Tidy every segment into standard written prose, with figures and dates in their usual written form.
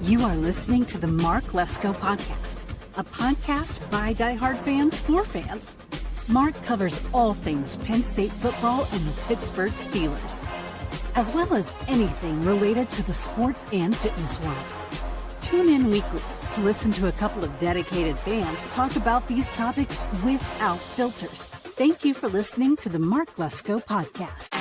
You are listening to the Mark Lesko Podcast, a podcast by diehard fans for fans. Mark covers all things Penn State football and the Pittsburgh Steelers, as well as anything related to the sports and fitness world. Tune in weekly to listen to a couple of dedicated fans talk about these topics without filters. Thank you for listening to the Mark Lesko Podcast.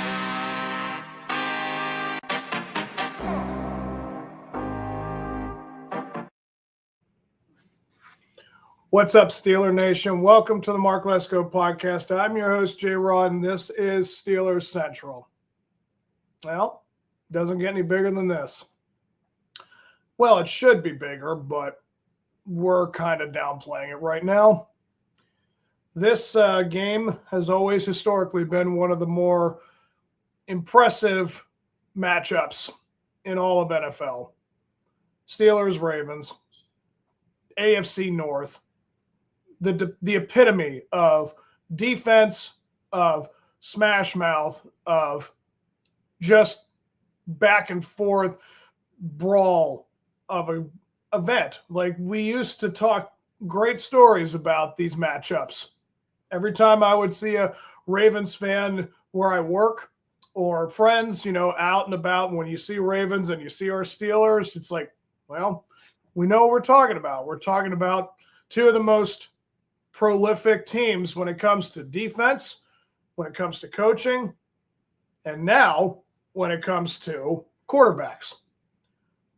What's up, Steeler Nation? Welcome to the Mark Lesko Podcast. I'm your host, J. Rod, and this is Steelers Central. Well, doesn't get any bigger than this. Well, it should be bigger, but we're kind of downplaying it right now. This game has always historically been one of the more impressive matchups in all of NFL. Steelers-Ravens, AFC North. The epitome of defense, of smash mouth, of just back and forth brawl of an event. Like, we used to talk great stories about these matchups. Every time I would see a Ravens fan where I work or friends, out and about, when you see Ravens and you see our Steelers, it's like, well, we know what we're talking about. We're talking about two of the most prolific teams when it comes to defense, when it comes to coaching, and now when it comes to quarterbacks.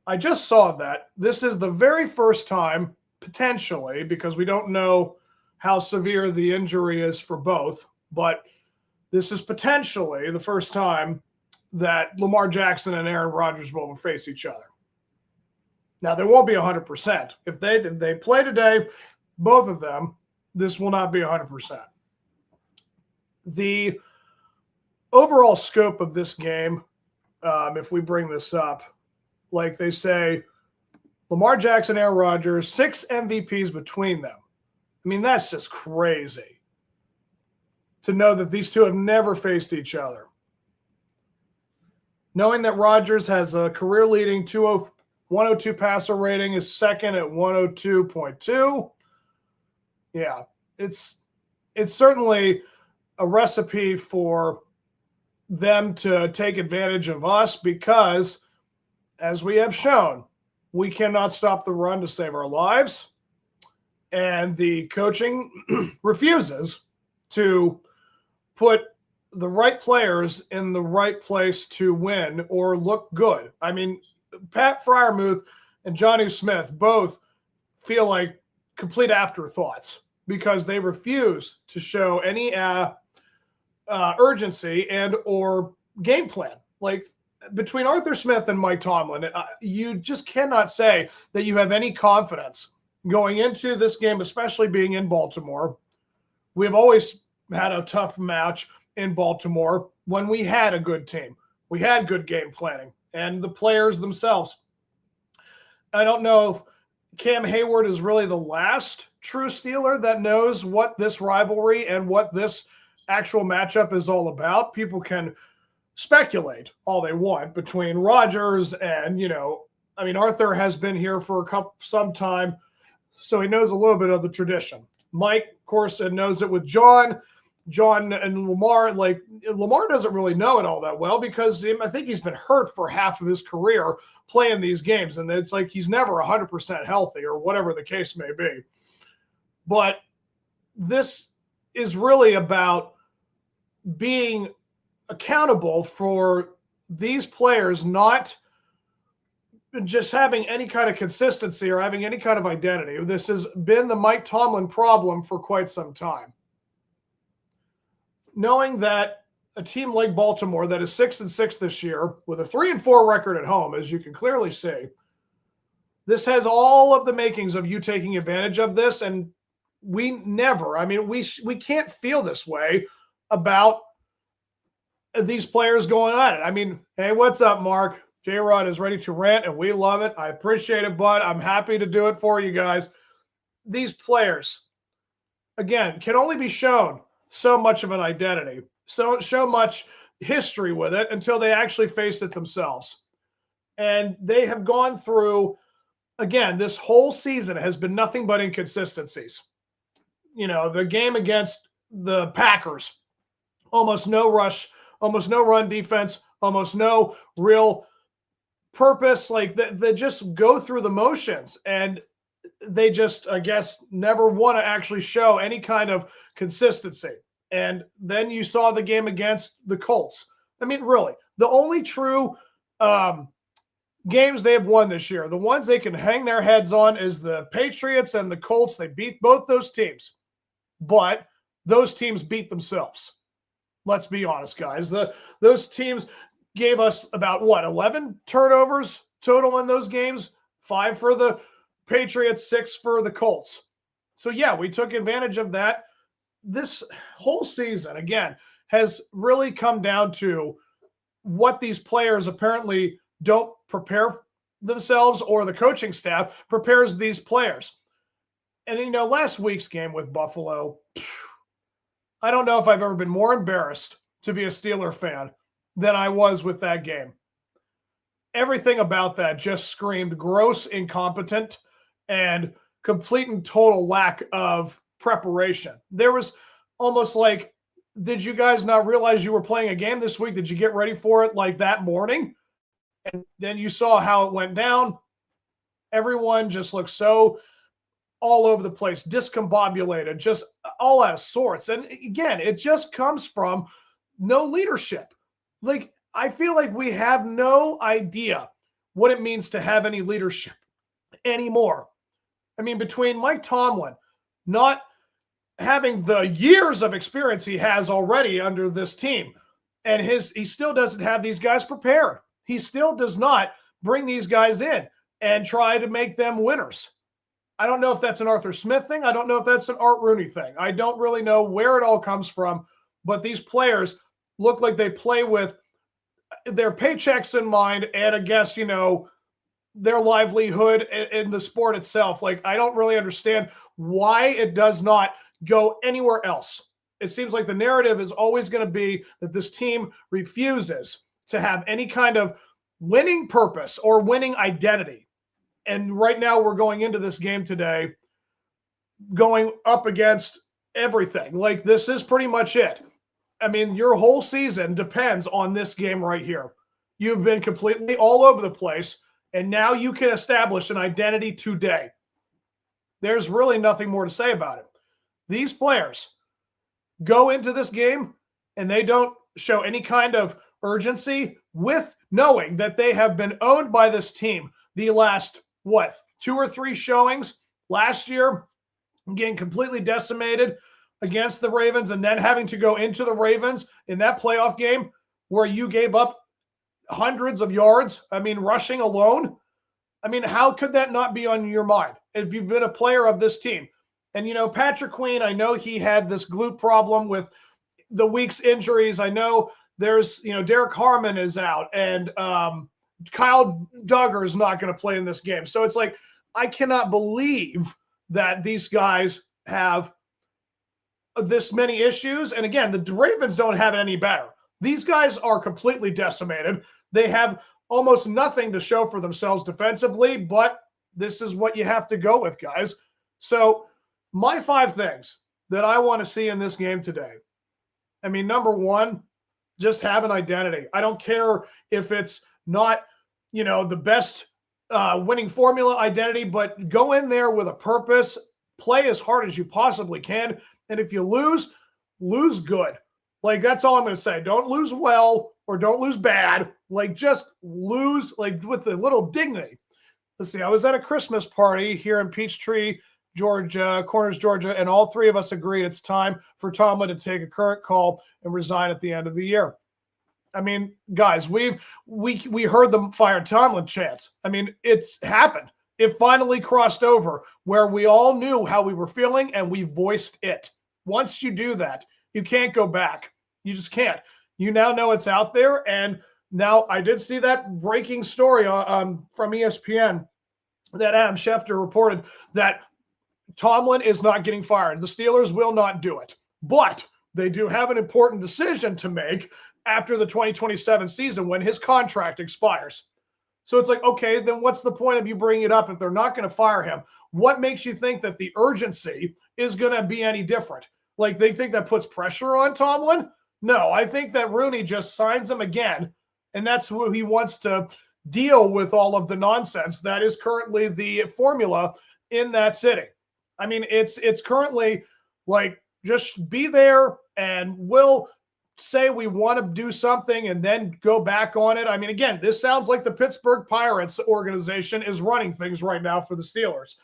I just saw that this is the very first time, potentially, because we don't know how severe the injury is for both, but this is potentially the first time that Lamar Jackson and Aaron Rodgers will face each other. Now, they won't be 100%. If they play today, both of them, this will not be 100%. The overall scope of this game, if we bring this up, like they say, Lamar Jackson, Aaron Rodgers, 6 MVPs between them. I mean, that's just crazy to know that these two have never faced each other. Knowing that Rodgers has a career-leading 102 passer rating, is second at 102.2. Yeah, it's certainly a recipe for them to take advantage of us because, as we have shown, we cannot stop the run to save our lives, and the coaching refuses to put the right players in the right place to win or look good. I mean, Pat Freiermuth and Johnny Smith both feel like complete afterthoughts because they refuse to show any urgency and or game plan. Like, between Arthur Smith and Mike Tomlin, you just cannot say that you have any confidence going into this game, especially being in Baltimore. We've always had a tough match in Baltimore when we had a good team. We had good game planning and the players themselves. I don't know if Cam Hayward is really the last true Steeler that knows what this rivalry and what this actual matchup is all about. People can speculate all they want between Rodgers and, Arthur has been here for some time, so he knows a little bit of the tradition. Mike, of course, knows it with John and Lamar. Like, Lamar doesn't really know it all that well because I think he's been hurt for half of his career playing these games, and it's like he's never 100% healthy or whatever the case may be. But this is really about being accountable for these players not just having any kind of consistency or having any kind of identity. This has been the Mike Tomlin problem for quite some time. Knowing that a team like Baltimore that is 6-6 this year with a 3-4 record at home, as you can clearly see, this has all of the makings of you taking advantage of this. And we can't feel this way about these players going on it. I mean, hey, what's up, Mark? J-Rod is ready to rant, and we love it. I appreciate it, bud. I'm happy to do it for you guys. These players, again, can only be shown so much of an identity, so much history with it until they actually face it themselves. And they have gone through again, this whole season has been nothing but inconsistencies. The game against the Packers, almost no rush, almost no run defense, almost no real purpose. Like they just go through the motions, and they just, I guess, never want to actually show any kind of consistency. And then you saw the game against the Colts. I mean, really, the only true games they have won this year, the ones they can hang their heads on, is the Patriots and the Colts. They beat both those teams, but those teams beat themselves. Let's be honest, guys. Those teams gave us about 11 turnovers total in those games, 5 for the Patriots, 6 for the Colts. So yeah, we took advantage of that. This whole season, again, has really come down to what these players apparently don't prepare themselves, or the coaching staff prepares these players. And, last week's game with Buffalo, I don't know if I've ever been more embarrassed to be a Steeler fan than I was with that game. Everything about that just screamed gross incompetent and complete and total lack of preparation. There was almost like, did you guys not realize you were playing a game this week? Did you get ready for it like that morning? And then you saw how it went down. Everyone just looked so all over the place, discombobulated, just all out of sorts. And again, it just comes from no leadership. Like, I feel like we have no idea what it means to have any leadership anymore. I mean, between Mike Tomlin not having the years of experience he has already under this team, and he still doesn't have these guys prepared. He still does not bring these guys in and try to make them winners. I don't know if that's an Arthur Smith thing. I don't know if that's an Art Rooney thing. I don't really know where it all comes from, but these players look like they play with their paychecks in mind, and I guess, their livelihood in the sport itself. Like, I don't really understand why it does not go anywhere else. It seems like the narrative is always going to be that this team refuses to have any kind of winning purpose or winning identity. And right now we're going into this game today going up against everything. Like, this is pretty much it. I mean, your whole season depends on this game right here. You've been completely all over the place, and now you can establish an identity today. There's really nothing more to say about it. These players go into this game, and they don't show any kind of urgency, with knowing that they have been owned by this team the last, 2 or 3 showings last year, getting completely decimated against the Ravens, and then having to go into the Ravens in that playoff game where you gave up hundreds of yards. I mean, rushing alone. I mean, how could that not be on your mind if you've been a player of this team? And, Patrick Queen, I know he had this glute problem with the week's injuries. I know there's, Derek Harmon is out, and Kyle Duggar is not going to play in this game. So it's like, I cannot believe that these guys have this many issues. And again, the Ravens don't have it any better. These guys are completely decimated. They have almost nothing to show for themselves defensively, but this is what you have to go with, guys. So my 5 things that I want to see in this game today. I mean, number 1, just have an identity. I don't care if it's not, the best winning formula identity, but go in there with a purpose, play as hard as you possibly can. And if you lose, lose good. Like, that's all I'm going to say. Don't lose well or don't lose bad. Like, just lose, like, with a little dignity. Let's see. I was at a Christmas party here in Peachtree, Georgia, Corners, Georgia, and all 3 of us agreed it's time for Tomlin to take a current call and resign at the end of the year. I mean, guys, we heard the fire Tomlin chants. I mean, it's happened. It finally crossed over where we all knew how we were feeling and we voiced it. Once you do that, you can't go back. You just can't. You now know it's out there. And now I did see that breaking story from ESPN that Adam Schefter reported that Tomlin is not getting fired. The Steelers will not do it. But they do have an important decision to make after the 2027 season when his contract expires. So it's like, okay, then what's the point of you bringing it up if they're not going to fire him? What makes you think that the urgency is going to be any different? Like, they think that puts pressure on Tomlin? No, I think that Rooney just signs him again, and that's who he wants to deal with all of the nonsense that is currently the formula in that city. I mean, it's currently like, just be there and we'll say we want to do something and then go back on it. I mean, again, this sounds like the Pittsburgh Pirates organization is running things right now for the Steelers.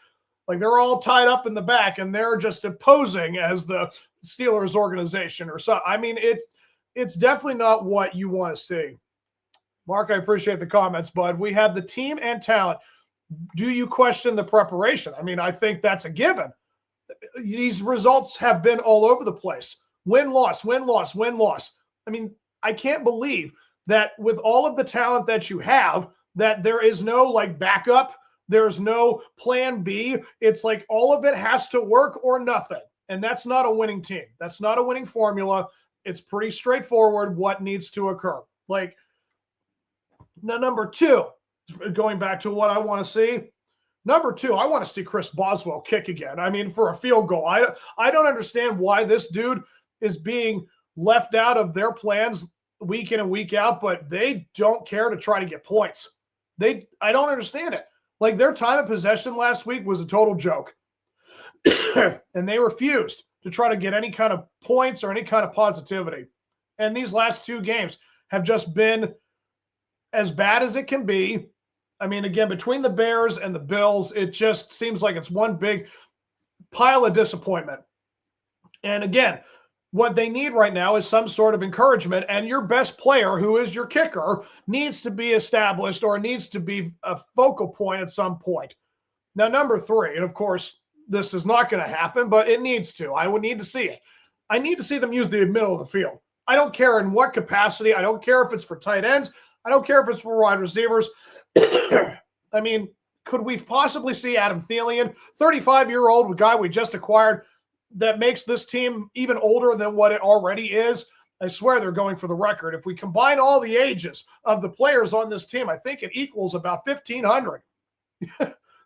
Like, they're all tied up in the back and they're just posing as the Steelers organization or so. I mean, it's definitely not what you want to see. Mark, I appreciate the comments, bud. We have the team and talent. Do you question the preparation? I mean, I think that's a given. These results have been all over the place. Win, loss, win, loss, win, loss. I mean, I can't believe that with all of the talent that you have, that there is no like backup. There's no plan B. It's like all of it has to work or nothing. And that's not a winning team. That's not a winning formula. It's pretty straightforward what needs to occur. Like, now, number two, going back to what I want to see. Number two, I want to see Chris Boswell kick again. I mean, for a field goal. I don't understand why this dude is being left out of their plans week in and week out, but they don't care to try to get points. I don't understand it. Like, their time of possession last week was a total joke. And they refused to try to get any kind of points or any kind of positivity. And these last two games have just been as bad as it can be. I mean, again, between the Bears and the Bills, it just seems like it's one big pile of disappointment. And again, what they need right now is some sort of encouragement, and your best player, who is your kicker, needs to be established or needs to be a focal point at some point. Now, number three, and of course, this is not going to happen, but it needs to. I would need to see it. I need to see them use the middle of the field. I don't care in what capacity. I don't care if it's for tight ends. I don't care if it's for wide receivers. I mean, could we possibly see Adam Thielen, 35-year-old guy we just acquired, that makes this team even older than what it already is? I swear they're going for the record. If we combine all the ages of the players on this team, I think it equals about 1,500.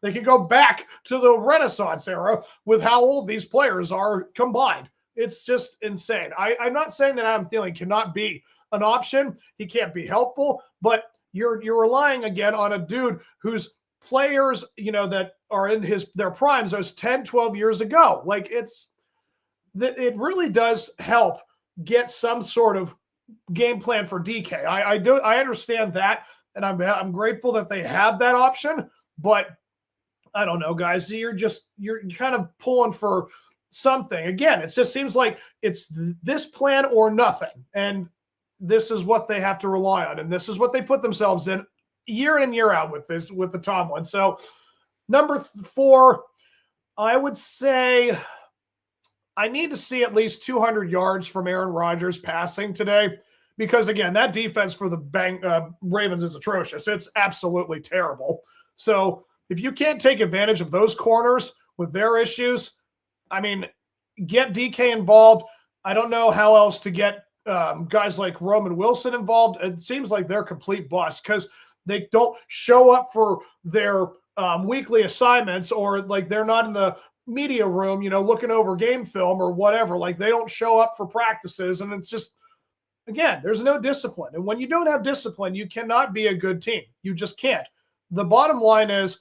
They can go back to the Renaissance era with how old these players are combined. It's just insane. I'm not saying that Adam Thielen cannot be an option. He can't be helpful, but you're relying again on a dude whose players, that are in their primes, those 10, 12 years ago. Like, it really does help get some sort of game plan for DK. I understand that, and I'm grateful that they have that option, but I don't know, guys. You're kind of pulling for something. Again, it just seems like it's this plan or nothing. And this is what they have to rely on. And this is what they put themselves in year in and year out with the Tomlin. So number four, I would say I need to see at least 200 yards from Aaron Rodgers passing today, because again, that defense for the Ravens is atrocious. It's absolutely terrible. So if you can't take advantage of those corners with their issues, I mean, get DK involved. I don't know how else to get guys like Roman Wilson involved. It seems like they're complete bust because they don't show up for their weekly assignments, or like they're not in the media room, looking over game film or whatever. Like, they don't show up for practices, and it's just, again, there's no discipline. And when you don't have discipline, you cannot be a good team. You just can't. The bottom line is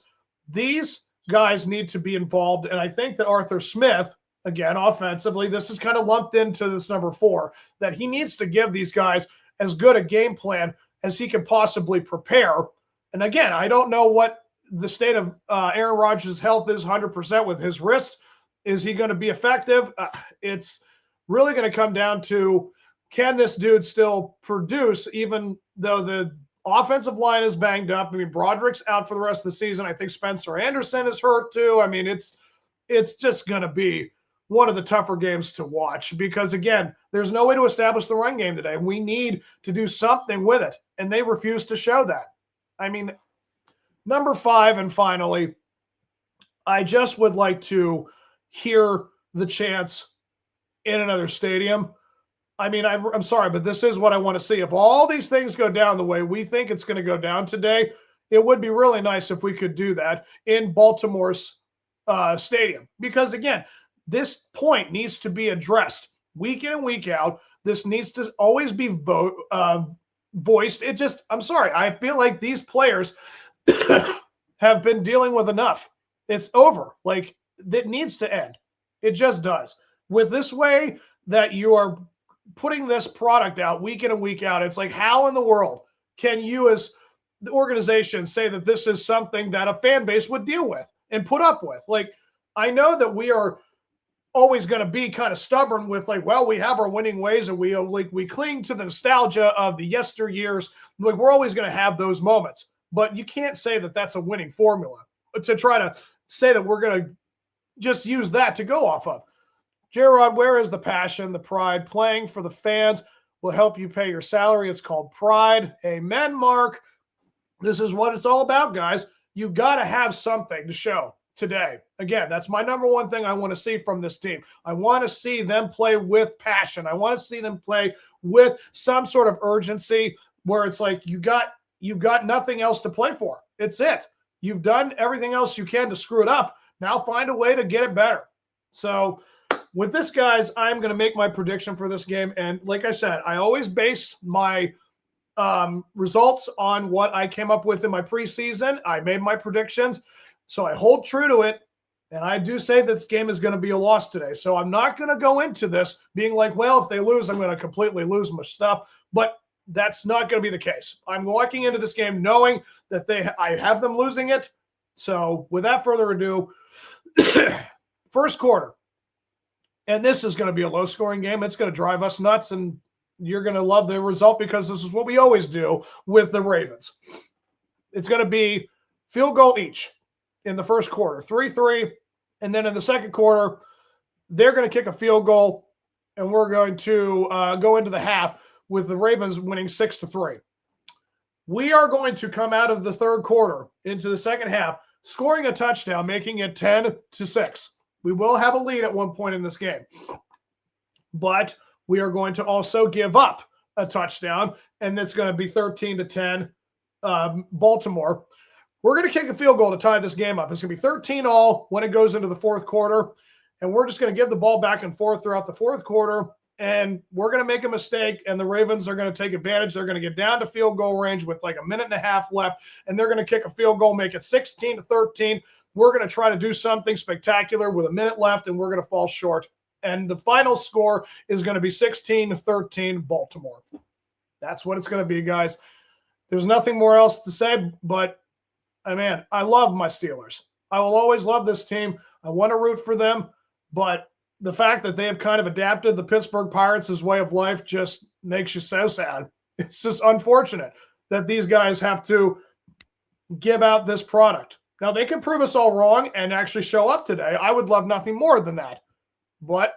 these guys need to be involved. And I think that Arthur Smith, again, offensively, this is kind of lumped into this number four, that he needs to give these guys as good a game plan as he can possibly prepare. And again, I don't know what the state of Aaron Rodgers' health is 100% with his wrist. Is he going to be effective? It's really going to come down to, can this dude still produce, even though the offensive line is banged up? I mean, Broderick's out for the rest of the season. I think Spencer Anderson is hurt too. I mean, it's just going to be one of the tougher games to watch, because again, there's no way to establish the run game today. We need to do something with it, and they refuse to show that. I mean, number five, and finally, I just would like to hear the chants in another stadium. I mean, I'm sorry, but this is what I want to see. If all these things go down the way we think it's going to go down today, It would be really nice if we could do that in Baltimore's stadium, because again, this point needs to be addressed week in and week out. This needs to always be voiced. I'm sorry. I feel like these players have been dealing with enough. It's over. Like, that needs to end. It just does. With this way that you are putting this product out week in and week out, it's like, how in the world can you as the organization say that this is something that a fan base would deal with and put up with? Like, I know that we are always going to be kind of stubborn with, like, well, we have our winning ways and we cling to the nostalgia of the yesteryears. Like, we're always going to have those moments, but you can't say that that's a winning formula to try to say that we're going to just use that to go off of. J-Rod, where is the passion, the pride? Playing for the fans will help you pay your salary. It's called pride. Amen, Mark. This is what it's all about, guys. You got to have something to show today. Again, that's my number one thing I want to see from this team. I want to see them play with passion. I want to see them play with some sort of urgency where it's like you've got nothing else to play for. It's it. You've done everything else you can to screw it up. Now find a way to get it better. So with this, guys, I'm going to make my prediction for this game. And like I said, I always base my results on what I came up with in my preseason. I made my predictions, so I hold true to it. And I do say this game is going to be a loss today. So I'm not going to go into this being like, well, if they lose, I'm going to completely lose my stuff. But that's not going to be the case. I'm walking into this game knowing that I have them losing it. So without further ado, first quarter. And this is going to be a low-scoring game. It's going to drive us nuts, and you're going to love the result because this is what we always do with the Ravens. It's going to be field goal each in the first quarter, 3-3. And then in the second quarter, they're going to kick a field goal, and we're going to go into the half with the Ravens winning 6-3. We are going to come out of the third quarter into the second half, scoring a touchdown, making it 10-6. We will have a lead at one point in this game, but we are going to also give up a touchdown, and it's going to be 13-10 Baltimore. We're going to kick a field goal to tie this game up. It's going to be 13-all when it goes into the fourth quarter, and we're just going to give the ball back and forth throughout the fourth quarter, and we're going to make a mistake, and the Ravens are going to take advantage. They're going to get down to field goal range with like a minute and a half left, and they're going to kick a field goal, make it 16-13. We're going to try to do something spectacular with a minute left, and we're going to fall short. And the final score is going to be 16-13 Baltimore. That's what it's going to be, guys. There's nothing more else to say, but, man, I love my Steelers. I will always love this team. I want to root for them, but the fact that they have kind of adapted the Pittsburgh Pirates' way of life just makes you so sad. It's just unfortunate that these guys have to give out this product. Now, they can prove us all wrong and actually show up today. I would love nothing more than that. But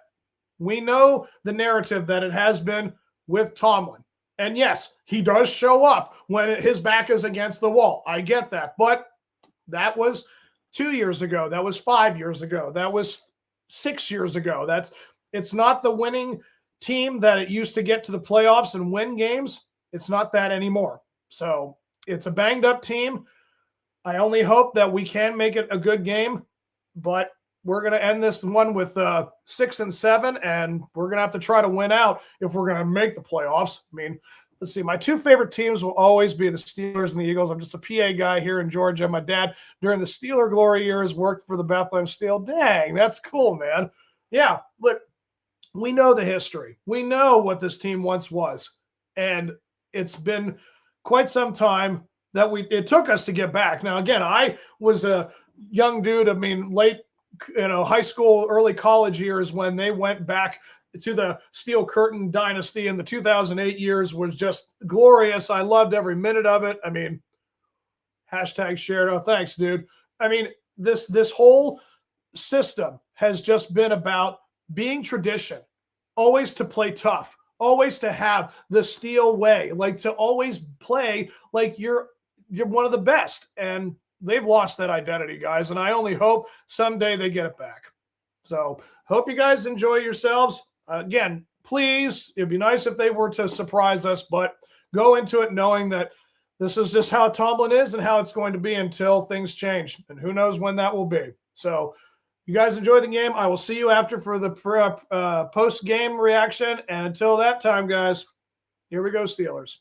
we know the narrative that it has been with Tomlin. And yes, he does show up when his back is against the wall. I get that. But that was 2 years ago. That was 5 years ago. That was 6 years ago. It's not the winning team that it used to get to the playoffs and win games. It's not that anymore. So it's a banged up team. I only hope that we can make it a good game, but we're going to end this one with 6-7, and we're going to have to try to win out if we're going to make the playoffs. I mean, let's see. My two favorite teams will always be the Steelers and the Eagles. I'm just a PA guy here in Georgia. My dad, during the Steeler glory years, worked for the Bethlehem Steel. Dang, that's cool, man. Yeah, look, we know the history. We know what this team once was, and it's been quite some time that it took us to get back. Now, again, I was a young dude. I mean, late, high school, early college years when they went back to the Steel Curtain dynasty in the 2008 years was just glorious. I loved every minute of it. I mean, hashtag shared. Oh, thanks, dude. I mean, this whole system has just been about being tradition, always to play tough, always to have the Steel way, like to always play like you're one of the best. And they've lost that identity, guys. And I only hope someday they get it back. So hope you guys enjoy yourselves. Again, please, it'd be nice if they were to surprise us, but go into it knowing that this is just how Tomlin is and how it's going to be until things change. And who knows when that will be. So you guys enjoy the game. I will see you after for the post-game reaction. And until that time, guys, here we go, Steelers.